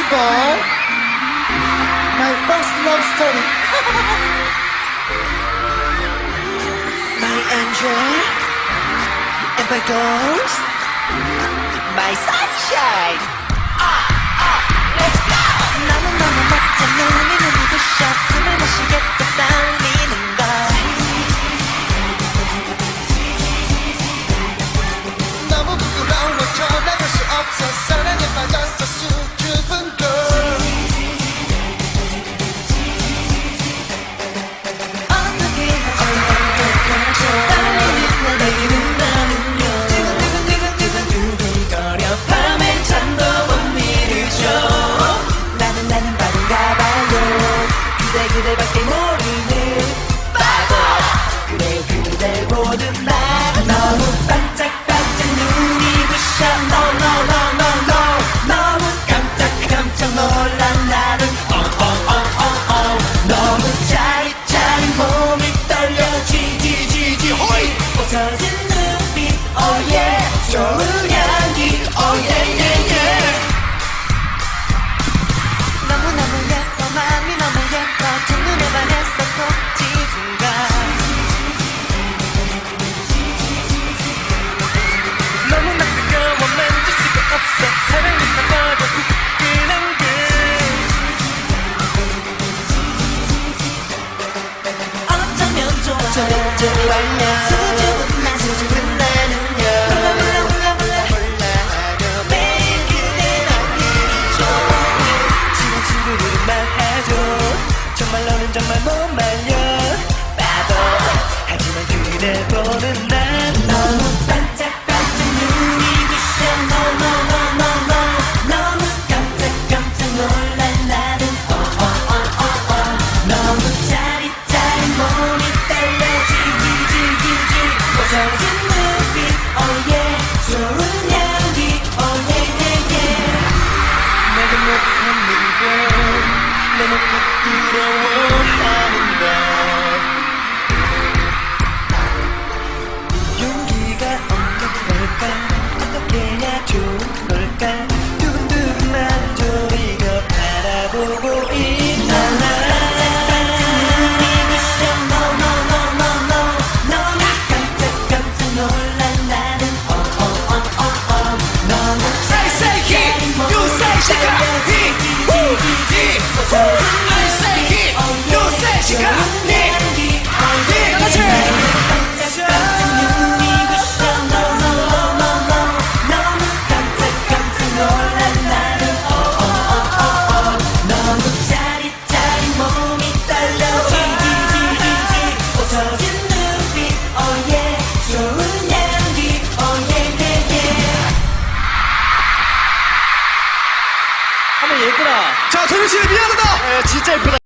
boy, my first love story. My angel and my ghost, my sunshine. Let's go. 너무너무 멋져 눈이 부셔 숨을 못 쉬겠어 떨리는 걸. 너무 부끄러워 전화할 수 없어 사랑에 빠졌어 수줍은 걸. 어떻게 하지 떨리는 내 눈만은요 두근두근두근두근거려 밤엔 잠도 못 이루죠. 나는 바본가 봐요. 그대밖에 모르는 바보. 그래요 그댈 보는 날 너무 반짝반짝 눈이 부셔 No no no no no 너무 깜짝 놀란 나는 너무 짜릿짜릿 몸이 떨려 지지지지 호이 부서진 눈빛 oh yeah 좋은 향기 oh yeah yeah yeah 너무너무 예뻐 마음이 너무 예뻐 첫눈에 반했어 꼭 지금가 너무나 뜨거워 만질 수가 없어 사랑이 빠져도 후끈한 게 어쩌면 좋아 어쩌면 좋아요 수줍은 나는요 몰라 매일 그대만 그리죠 친한 친구들은 말하죠 정말 너는 정말 못 말려 바보 하지만 그대 보는 난 너무 반짝반짝 눈이 부셔 No no no no no 너무 깜짝 놀란 나는 너무 짜릿짜릿 몸이 떨려 지지지지지 부서진 눈빛 oh yeah 좋은 향기 oh yeah yeah yeah 내가 못하는 건 너무 부끄러워하는 걸 용기가 없는 걸까 어떻게 해야 좋은 걸까 두근두근한 조리가 바라보고 있는 날 너무 깜짝 놀란 나는 너무 I say hit, you say 시카. Hit, woo, hit. I say hit, you say 시카. Hit, hit. 같이. 한번 얘들아 자, 소윤 씨 미안하다. 진짜 예쁘다.